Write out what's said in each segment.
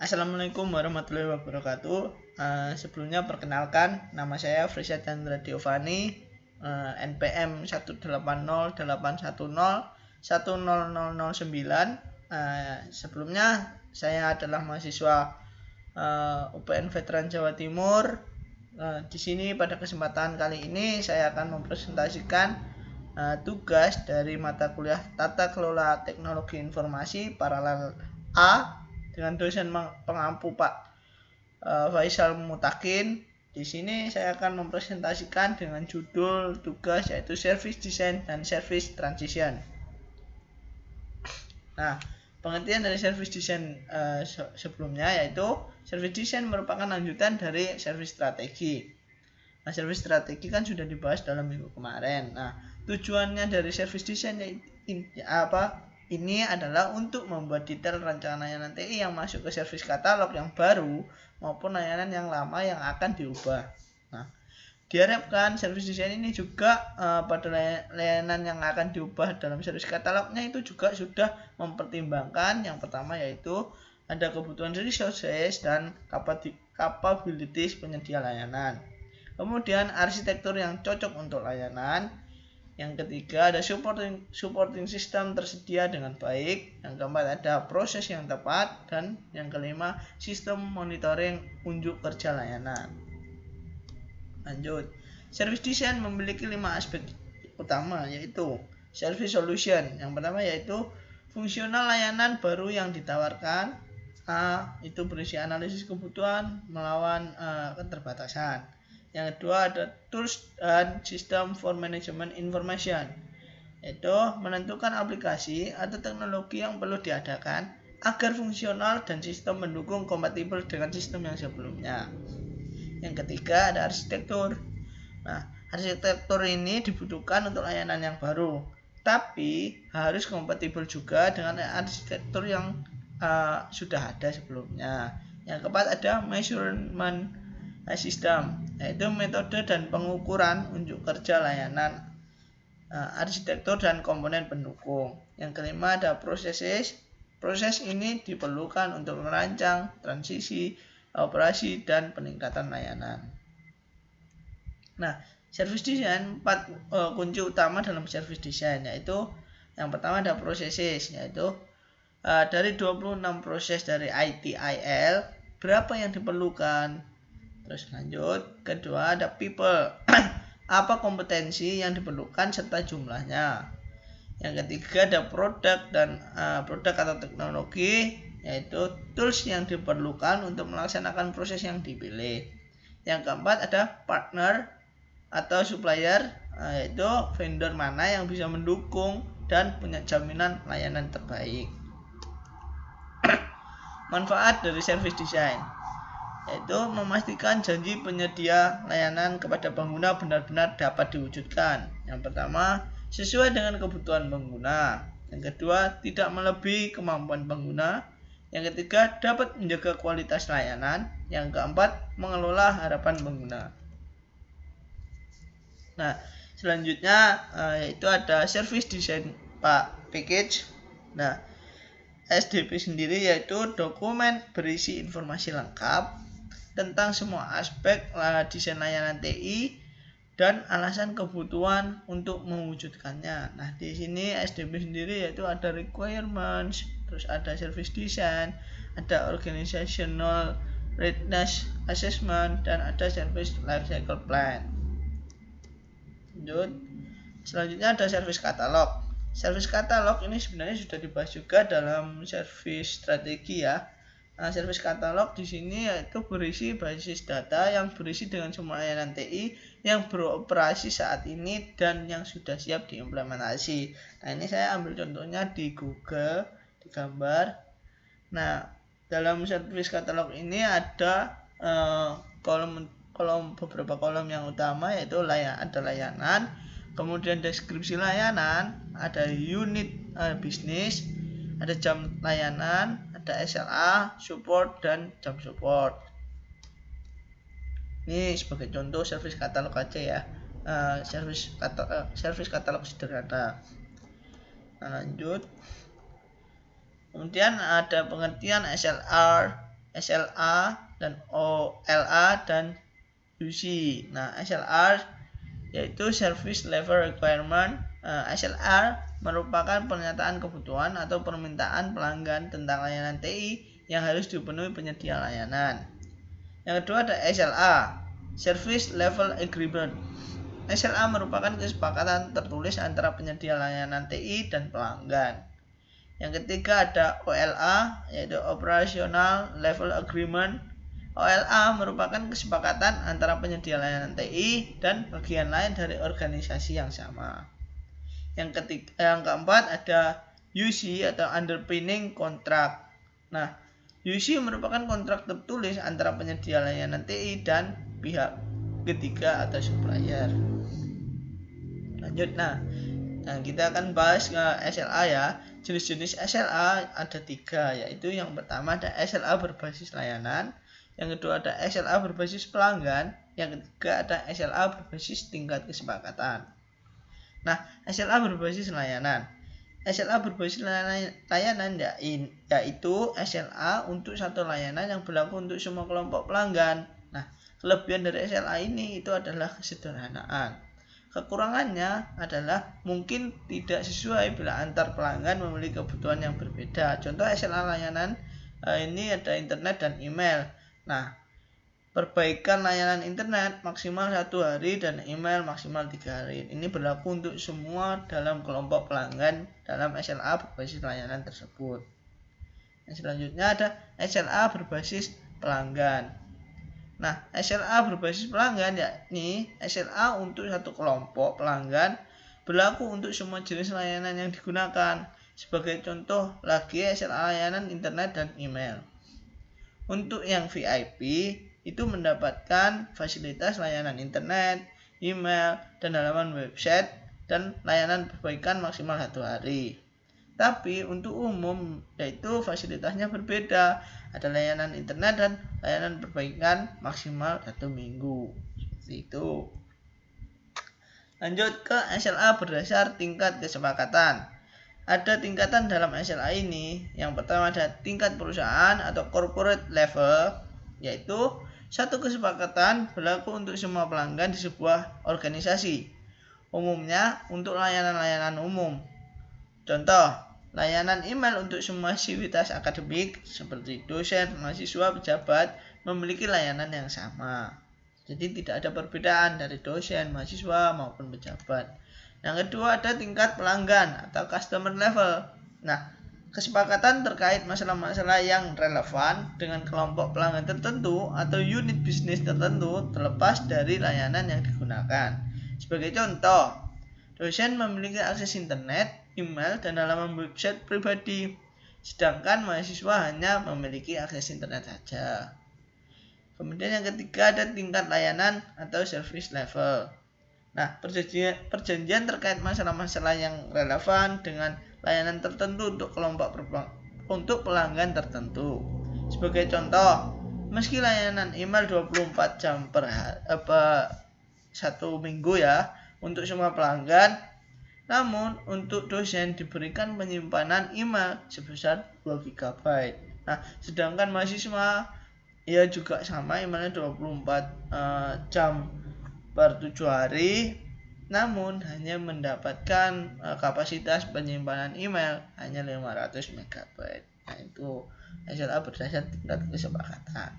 Assalamualaikum warahmatullahi wabarakatuh. Sebelumnya perkenalkan, nama saya Frisa Chandra Diovani, NPM 18081010009. Sebelumnya saya adalah mahasiswa UPN Veteran Jawa Timur. Di sini pada kesempatan kali ini saya akan mempresentasikan tugas dari mata kuliah Tata Kelola Teknologi Informasi Paralel A dengan dosen pengampu Pak Faisal Mutakin. Di sini saya akan mempresentasikan dengan judul tugas yaitu Service Design dan Service Transition. Nah, pengertian dari Service Design sebelumnya yaitu Service Design merupakan lanjutan dari Service Strategi. Nah, Service Strategi kan sudah dibahas dalam minggu kemarin. Nah, tujuannya dari Service Design ini adalah untuk membuat detail rancangan layanan TI yang masuk ke service katalog yang baru maupun layanan yang lama yang akan diubah. Nah, diharapkan service design ini juga pada layanan yang akan diubah dalam service katalognya itu juga sudah mempertimbangkan yang pertama yaitu ada kebutuhan resources dan capabilities penyedia layanan. Kemudian arsitektur yang cocok untuk layanan. Yang ketiga ada supporting system tersedia dengan baik. Yang keempat ada proses yang tepat. Dan yang kelima sistem monitoring unjuk kerja layanan. Lanjut, service design memiliki 5 aspek utama yaitu service solution. Yang pertama yaitu fungsional layanan baru yang ditawarkan. Itu berisi analisis kebutuhan melawan keterbatasan. Yang kedua ada tools dan system for management information, yaitu menentukan aplikasi atau teknologi yang perlu diadakan agar fungsional dan sistem mendukung kompatibel dengan sistem yang sebelumnya. Yang ketiga ada arsitektur. Nah, arsitektur ini dibutuhkan untuk layanan yang baru, tapi harus kompatibel juga dengan arsitektur yang sudah ada sebelumnya. Yang keempat ada measurement system, yaitu metode dan pengukuran unjuk kerja layanan, arsitektur dan komponen pendukung. Yang kelima ada proses. Proses ini diperlukan untuk merancang, transisi, operasi, dan peningkatan layanan. Nah, service design 4 kunci utama dalam service design, yaitu yang pertama ada processes, yaitu dari 26 proses dari ITIL berapa yang diperlukan. Terus lanjut, kedua ada people, apa kompetensi yang diperlukan serta jumlahnya. Yang ketiga ada produk dan produk atau teknologi, yaitu tools yang diperlukan untuk melaksanakan proses yang dipilih. Yang keempat ada partner atau supplier, yaitu vendor mana yang bisa mendukung dan punya jaminan layanan terbaik. Manfaat dari service design yaitu memastikan janji penyedia layanan kepada pengguna benar-benar dapat diwujudkan. Yang pertama, sesuai dengan kebutuhan pengguna. Yang kedua, tidak melebihi kemampuan pengguna. Yang ketiga, dapat menjaga kualitas layanan. Yang keempat, mengelola harapan pengguna. Nah, selanjutnya yaitu ada service design package. Nah, SDP sendiri yaitu dokumen berisi informasi lengkap tentang semua aspek desain layanan TI dan alasan kebutuhan untuk mewujudkannya. Nah, di sini SDP sendiri yaitu ada requirements, terus ada service design, ada organizational readiness assessment, dan ada service lifecycle plan. Lanjut, selanjutnya ada service katalog. Service katalog ini sebenarnya sudah dibahas juga dalam service strategi ya. Nah, service katalog di sini yaitu berisi basis data yang berisi dengan semua layanan TI yang beroperasi saat ini dan yang sudah siap diimplementasi. Nah, ini saya ambil contohnya di Google, di gambar. Nah, dalam service katalog ini ada beberapa kolom yang utama yaitu ada layanan, kemudian deskripsi layanan, ada unit bisnis, ada jam layanan, ada SLA, support, dan jam support. Ini sebagai contoh service katalog aja ya, service katalog sederhana. Nah, lanjut, kemudian ada pengertian SLR, SLA dan OLA dan UC. Nah, SLR yaitu Service Level Requirement. SLR merupakan pernyataan kebutuhan atau permintaan pelanggan tentang layanan TI yang harus dipenuhi penyedia layanan. Yang kedua ada SLA, Service Level Agreement. SLA merupakan kesepakatan tertulis antara penyedia layanan TI dan pelanggan. Yang ketiga ada OLA, yaitu Operational Level Agreement. OLA merupakan kesepakatan antara penyedia layanan TI dan bagian lain dari organisasi yang sama. Yang keempat ada UC atau Underpinning Contract. Nah, UC merupakan kontrak tertulis antara penyedia layanan TI dan pihak ketiga atau supplier. Lanjut, nah kita akan bahas ke SLA ya. Jenis-jenis SLA ada 3, yaitu yang pertama ada SLA berbasis layanan, yang kedua ada SLA berbasis pelanggan, yang ketiga ada SLA berbasis tingkat kesepakatan. Nah, SLA berbasis layanan. SLA berbasis layanan yaitu SLA untuk satu layanan yang berlaku untuk semua kelompok pelanggan. Nah, kelebihan dari SLA ini itu adalah kesederhanaan. Kekurangannya adalah mungkin tidak sesuai bila antar pelanggan memiliki kebutuhan yang berbeda. Contoh SLA layanan ini ada internet dan email. Nah, perbaikan layanan internet maksimal 1 hari dan email maksimal 3 hari. Ini berlaku untuk semua dalam kelompok pelanggan dalam SLA berbasis layanan tersebut. Yang selanjutnya ada SLA berbasis pelanggan. Nah, SLA berbasis pelanggan yakni SLA untuk satu kelompok pelanggan berlaku untuk semua jenis layanan yang digunakan. Sebagai contoh lagi SLA layanan internet dan email. Untuk yang VIP itu mendapatkan fasilitas layanan internet, email, dan halaman website dan layanan perbaikan maksimal 1 hari. Tapi untuk umum yaitu fasilitasnya berbeda. Ada layanan internet dan layanan perbaikan maksimal 1 minggu. Seperti itu. Lanjut ke SLA berdasar tingkat kesepakatan. Ada tingkatan dalam SLA ini. Yang pertama ada tingkat perusahaan atau corporate level, yaitu satu kesepakatan berlaku untuk semua pelanggan di sebuah organisasi. Umumnya untuk layanan-layanan umum. Contoh, layanan email untuk semua sivitas akademik seperti dosen, mahasiswa, pejabat memiliki layanan yang sama. Jadi tidak ada perbedaan dari dosen, mahasiswa maupun pejabat. Yang kedua ada tingkat pelanggan atau customer level. Nah, kesepakatan terkait masalah-masalah yang relevan dengan kelompok pelanggan tertentu atau unit bisnis tertentu terlepas dari layanan yang digunakan. Sebagai contoh, dosen memiliki akses internet, email, dan halaman website pribadi, sedangkan mahasiswa hanya memiliki akses internet saja. Kemudian yang ketiga ada tingkat layanan atau service level. Nah, perjanjian terkait masalah-masalah yang relevan dengan layanan tertentu untuk untuk pelanggan tertentu. Sebagai contoh, meski layanan email 24 jam per 1 minggu ya untuk semua pelanggan, namun untuk dosen diberikan penyimpanan email sebesar 2 GB. Nah, sedangkan mahasiswa ya juga sama, emailnya 24 jam per 7 hari, namun hanya mendapatkan kapasitas penyimpanan email hanya 500 MB. Nah, itu SLA berdasar tingkat kesepakatan.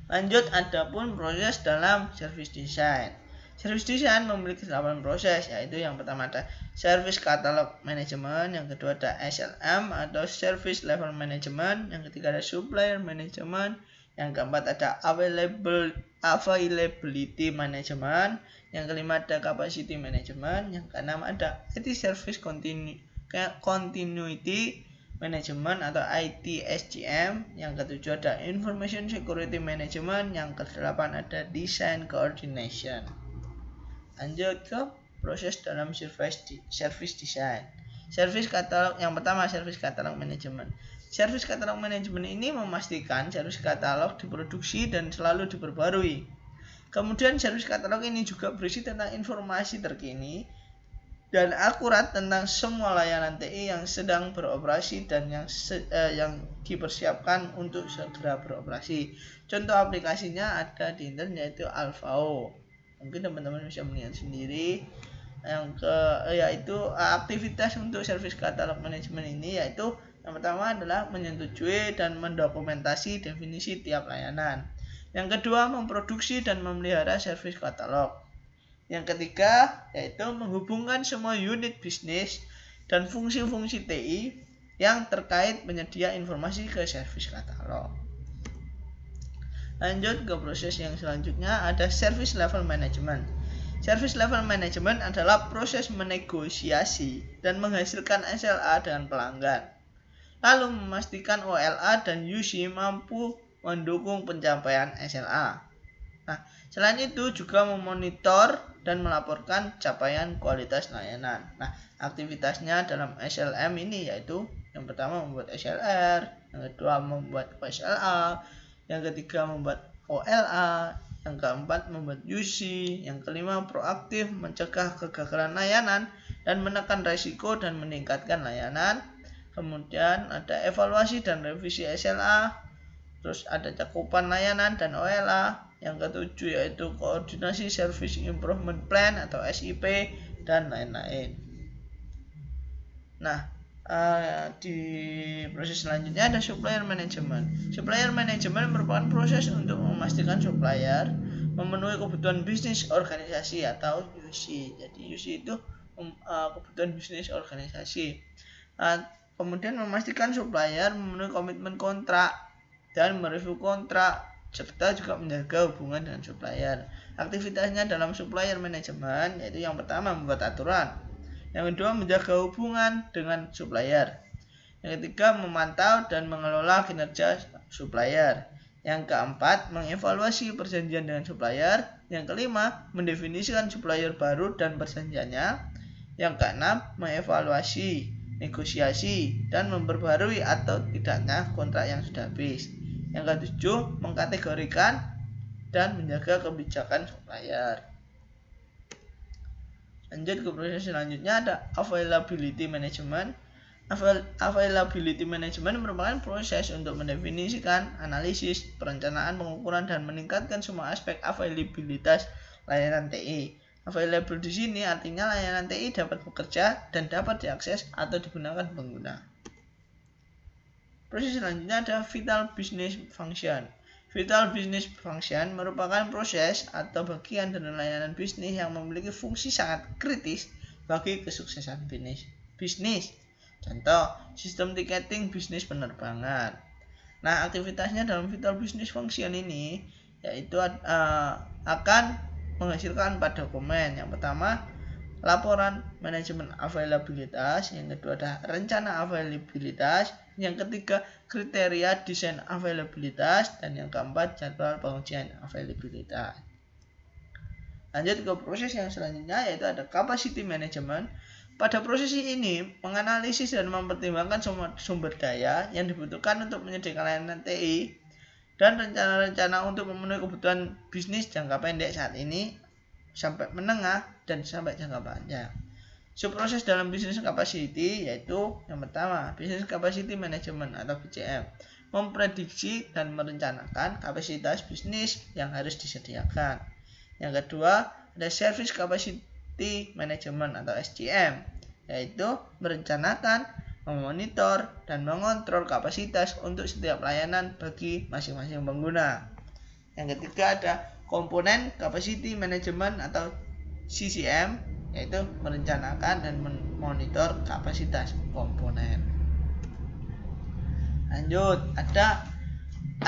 Lanjut, adapun proses dalam service design. Service design memiliki 8 proses, yaitu yang pertama ada Service Catalog Management, yang kedua ada SLM atau Service Level Management, yang ketiga ada Supplier Management, yang keempat ada Availability Management, yang kelima ada Capacity Management, yang keenam ada IT Service Continuity Management atau ITSCM, yang ketujuh ada Information Security Management, yang kedelapan ada Design Coordination. Lanjut ke proses dalam service design. Service katalog yang pertama, service katalog management. Service katalog management ini memastikan service katalog diproduksi dan selalu diperbarui. Kemudian service katalog ini juga berisi tentang informasi terkini dan akurat tentang semua layanan TI yang sedang beroperasi dan yang dipersiapkan untuk segera beroperasi. Contoh aplikasinya ada di internet yaitu Alphao. Mungkin teman-teman bisa melihat sendiri. Yaitu aktivitas untuk service katalog manajemen ini yaitu yang pertama adalah menyetujui dan mendokumentasi definisi tiap layanan. Yang kedua, memproduksi dan memelihara service katalog. Yang ketiga, yaitu menghubungkan semua unit bisnis dan fungsi-fungsi TI yang terkait penyedia informasi ke service katalog. Lanjut ke proses yang selanjutnya, ada service level management. Service level management adalah proses menegosiasi dan menghasilkan SLA dengan pelanggan, lalu memastikan OLA dan UC mampu mendukung pencapaian SLA. Nah, selain itu juga memonitor dan melaporkan capaian kualitas layanan. Nah, aktivitasnya dalam SLM ini yaitu yang pertama membuat SLR, yang kedua membuat SLA, yang ketiga membuat OLA, yang keempat membuat UC, yang kelima proaktif mencegah kegagalan layanan dan menekan risiko dan meningkatkan layanan. Kemudian ada evaluasi dan revisi SLA, terus ada cakupan layanan dan OLA. Yang ketujuh yaitu koordinasi Service Improvement Plan atau SIP dan lain-lain. Nah, di proses selanjutnya ada supplier management. Supplier management merupakan proses untuk memastikan supplier memenuhi kebutuhan bisnis organisasi atau UC. Jadi UC itu kebutuhan bisnis organisasi. Kemudian memastikan supplier memenuhi komitmen kontrak dan mereview kontrak serta juga menjaga hubungan dengan supplier. Aktivitasnya dalam supplier management yaitu yang pertama membuat aturan, yang kedua menjaga hubungan dengan supplier, yang ketiga memantau dan mengelola kinerja supplier, yang keempat mengevaluasi perjanjian dengan supplier, yang kelima mendefinisikan supplier baru dan perjanjiannya, yang keenam mengevaluasi, negosiasi, dan memperbarui atau tidaknya kontrak yang sudah habis, yang ketujuh mengkategorikan dan menjaga kebijakan supplier. Lanjut ke proses selanjutnya ada availability management. Availability management merupakan proses untuk mendefinisikan, analisis, perencanaan, pengukuran, dan meningkatkan semua aspek availabilitas layanan TI. Available di sini artinya layanan TI dapat bekerja dan dapat diakses atau digunakan pengguna. Proses selanjutnya ada vital business function. Vital business function merupakan proses atau bagian dari layanan bisnis yang memiliki fungsi sangat kritis bagi kesuksesan bisnis. Contoh, sistem tiketing bisnis penerbangan. Nah, aktivitasnya dalam vital business function ini yaitu akan menghasilkan 4 dokumen. Yang pertama, laporan manajemen availabilitas, yang kedua ada rencana availabilitas, yang ketiga kriteria desain availabilitas, dan yang keempat jadwal pengujian availabilitas. Lanjut ke proses yang selanjutnya yaitu ada capacity management. Pada proses ini menganalisis dan mempertimbangkan semua sumber daya yang dibutuhkan untuk menyediakan layanan TI dan rencana-rencana untuk memenuhi kebutuhan bisnis jangka pendek saat ini sampai menengah dan sampai jangka panjang. Subproses dalam business capacity yaitu yang pertama business capacity management atau BCM, memprediksi dan merencanakan kapasitas bisnis yang harus disediakan. Yang kedua ada service capacity management atau SCM, yaitu merencanakan, memonitor, dan mengontrol kapasitas untuk setiap layanan bagi masing-masing pengguna. Yang ketiga ada komponen capacity management atau CCM, yaitu merencanakan dan memonitor kapasitas komponen. Lanjut, ada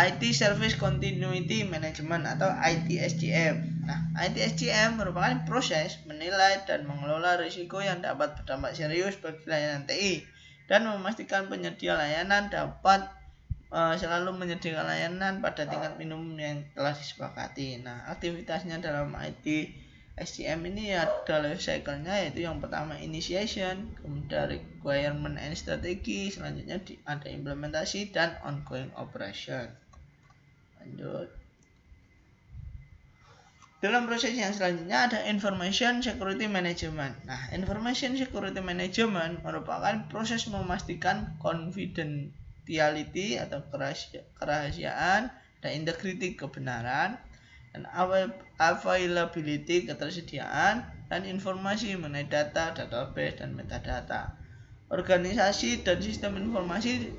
IT Service Continuity Management atau IT-SCM. Nah, IT-SCM merupakan proses menilai dan mengelola risiko yang dapat berdampak serius bagi layanan TI dan memastikan penyedia layanan dapat selalu menyediakan layanan pada tingkat minimum yang telah disepakati. Nah, aktivitasnya dalam IT SCM ini ada life cycle-nya yaitu yang pertama initiation, kemudian requirement and strategi, selanjutnya ada implementasi dan ongoing operation. Lanjut. Dalam proses yang selanjutnya ada Information Security Management. Nah, Information Security Management merupakan proses memastikan confidentiality atau kerahasiaan dan integrity kebenaran dan availability ketersediaan dan informasi mengenai data, database, dan metadata. Organisasi dan sistem informasi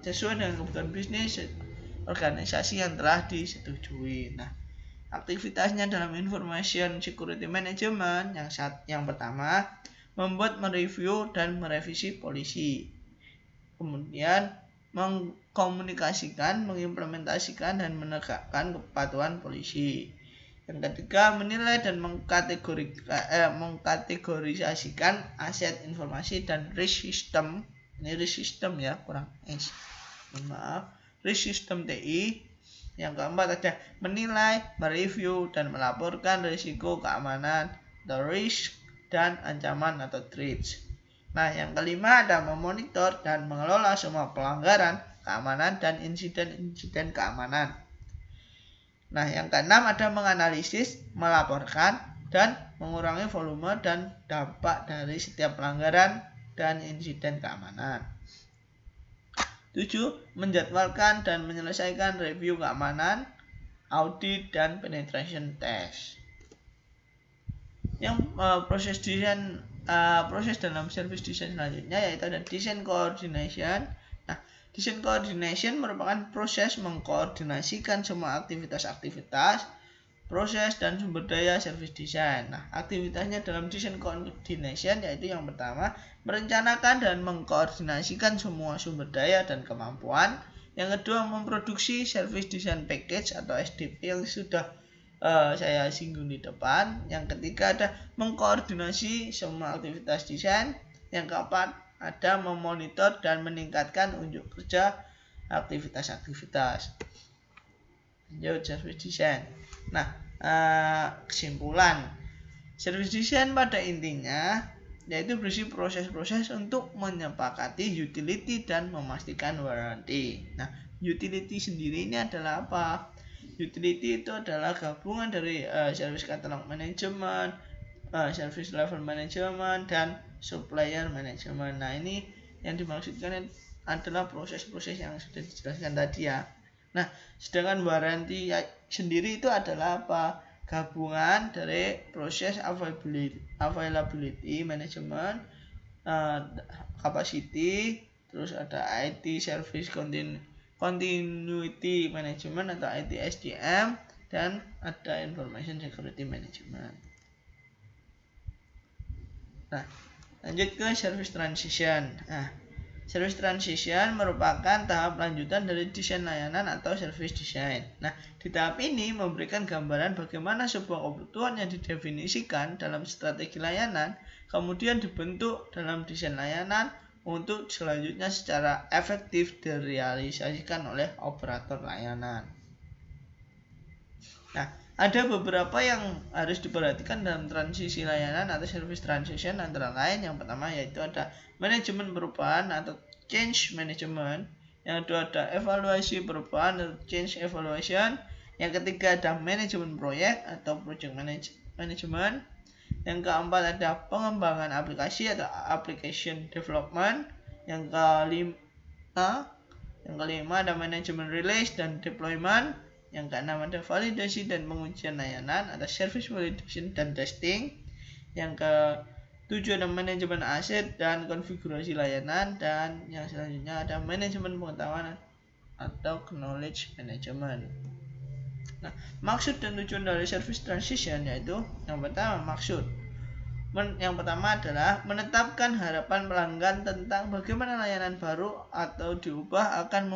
sesuai dengan kebutuhan bisnis organisasi yang telah disetujui. Nah, aktivitasnya dalam Information Security Management yang pertama membuat, mereview, dan merevisi polisi. Kemudian mengkomunikasikan, mengimplementasikan, dan menegakkan kepatuhan polisi. Yang ketiga menilai dan mengkategorisasikan aset informasi dan risk system. Ini risk system ya, kurang risk system TI. Yang keempat ada menilai, mereview, dan melaporkan risiko keamanan atau risk dan ancaman atau threats. Nah, yang kelima ada memonitor dan mengelola semua pelanggaran keamanan dan insiden-insiden keamanan. Nah, yang keenam ada menganalisis, melaporkan, dan mengurangi volume dan dampak dari setiap pelanggaran dan insiden keamanan. 7. Menjadwalkan dan menyelesaikan review keamanan, audit, dan penetration test. Yang proses dalam service design selanjutnya yaitu ada design coordination. Nah, design coordination merupakan proses mengkoordinasikan semua aktivitas, proses, dan sumber daya service design. Nah, aktivitasnya dalam design coordination yaitu yang pertama merencanakan dan mengkoordinasikan semua sumber daya dan kemampuan. Yang kedua memproduksi service design package atau SDP yang sudah saya singgung di depan. Yang ketiga ada mengkoordinasi semua aktivitas desain. Yang keempat ada memonitor dan meningkatkan unjuk kerja aktivitas-aktivitas. Lanjut service design. Nah, kesimpulan service design pada intinya yaitu berisi proses-proses untuk menyepakati utility dan memastikan warranty. Nah, utility sendiri ini adalah apa? Utility itu adalah gabungan dari service catalog management, service level management, dan supplier management. Nah, ini yang dimaksudkan adalah proses-proses yang sudah dijelaskan tadi ya. Nah, sedangkan warranty sendiri itu adalah apa? Gabungan dari proses availability management, capacity, terus ada IT service continuity management atau IT SDM, dan ada information security management. Nah, lanjut ke service transition. Nah, service transition merupakan tahap lanjutan dari desain layanan atau service design. Nah, di tahap ini memberikan gambaran bagaimana sebuah kebutuhan yang didefinisikan dalam strategi layanan kemudian dibentuk dalam desain layanan untuk selanjutnya secara efektif direalisasikan oleh operator layanan. Nah, ada beberapa yang harus diperhatikan dalam transisi layanan atau service transition, antara lain yang pertama yaitu ada manajemen perubahan atau change management, yang kedua ada evaluasi perubahan atau change evaluation, yang ketiga ada manajemen proyek atau project management, yang keempat ada pengembangan aplikasi atau application development, yang kelima ada manajemen release dan deployment, yang keenam ada validasi dan pengujian layanan atau service validation dan testing, yang ketujuh ada manajemen aset dan konfigurasi layanan, dan yang selanjutnya ada manajemen pengetahuan atau knowledge management. Nah, maksud dan tujuan dari service transition yaitu yang pertama yang pertama adalah menetapkan harapan pelanggan tentang bagaimana layanan baru atau diubah akan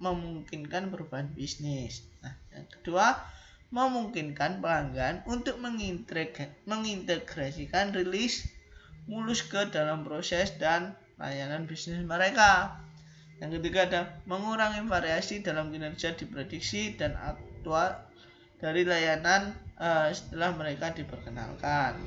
memungkinkan perubahan bisnis. Nah, yang kedua, memungkinkan pelanggan untuk mengintegrasikan rilis mulus ke dalam proses dan layanan bisnis mereka. Yang ketiga ada mengurangi variasi dalam kinerja diprediksi dan aktual dari layanan setelah mereka diperkenalkan.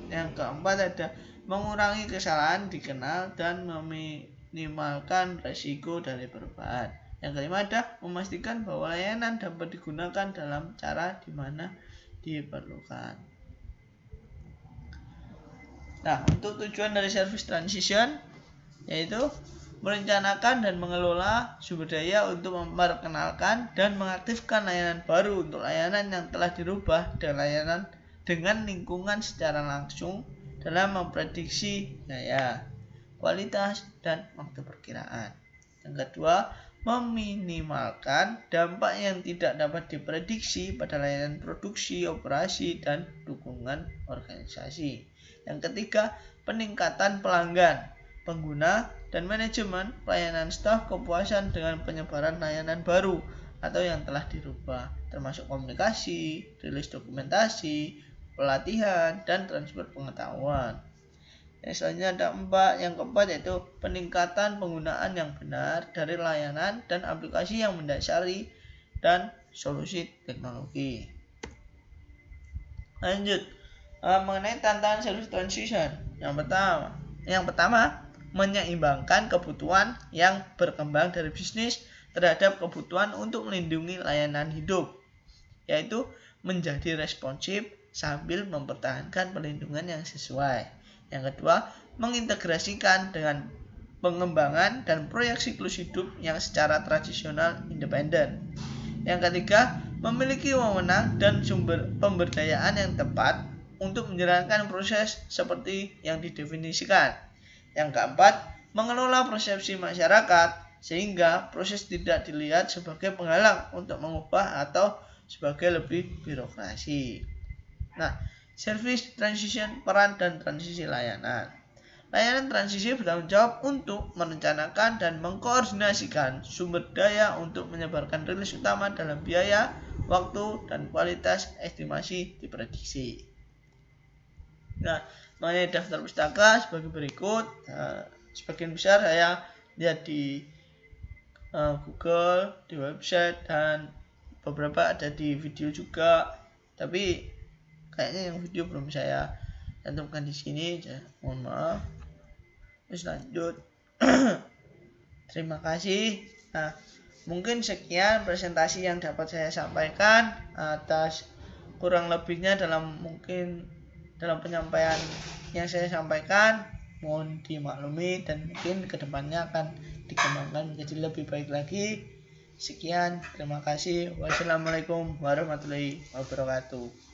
Yang keempat ada mengurangi kesalahan dikenal dan meminimalkan risiko dari perubahan. Yang kelima ada memastikan bahwa layanan dapat digunakan dalam cara di mana diperlukan. Nah, untuk tujuan dari service transition yaitu merencanakan dan mengelola sumber daya untuk memperkenalkan dan mengaktifkan layanan baru untuk layanan yang telah dirubah dengan lingkungan secara langsung dalam memprediksi daya, kualitas, dan waktu perkiraan. Yang kedua, meminimalkan dampak yang tidak dapat diprediksi pada layanan produksi, operasi, dan dukungan organisasi. Yang ketiga, peningkatan pelanggan, pengguna, dan manajemen pelayanan staf kepuasan dengan penyebaran layanan baru atau yang telah dirubah, termasuk komunikasi, rilis dokumentasi, pelatihan, dan transfer pengetahuan. Selanjutnya ada yang keempat yaitu peningkatan penggunaan yang benar dari layanan dan aplikasi yang mendasari dan solusi teknologi. Lanjut mengenai tantangan service transition. Yang pertama menyeimbangkan kebutuhan yang berkembang dari bisnis terhadap kebutuhan untuk melindungi layanan hidup, yaitu menjadi responsif sambil mempertahankan perlindungan yang sesuai. Yang kedua, mengintegrasikan dengan pengembangan dan proyek siklus hidup yang secara tradisional independen. Yang ketiga, memiliki wewenang dan sumber pemberdayaan yang tepat untuk menjalankan proses seperti yang didefinisikan. Yang keempat, mengelola persepsi masyarakat sehingga proses tidak dilihat sebagai penghalang untuk mengubah atau sebagai lebih birokrasi. Nah, service transition, peran dan transisi layanan. Layanan transisi bertanggung jawab untuk merencanakan dan mengkoordinasikan sumber daya untuk menyebarkan rilis utama dalam biaya, waktu, dan kualitas estimasi diprediksi. Nah, mengenai daftar pustaka sebagai berikut. Sebagian besar saya lihat di Google, di website, dan beberapa ada di video juga. Tapi kayaknya yang video belum saya cantumkan di sini. Mohon maaf. Terus lanjut. Terima kasih. Nah, mungkin sekian presentasi yang dapat saya sampaikan. Atas kurang lebihnya dalam penyampaian yang saya sampaikan, mohon dimaklumi dan mungkin kedepannya akan dikembangkan menjadi lebih baik lagi. Sekian, terima kasih. Wassalamualaikum warahmatullahi wabarakatuh.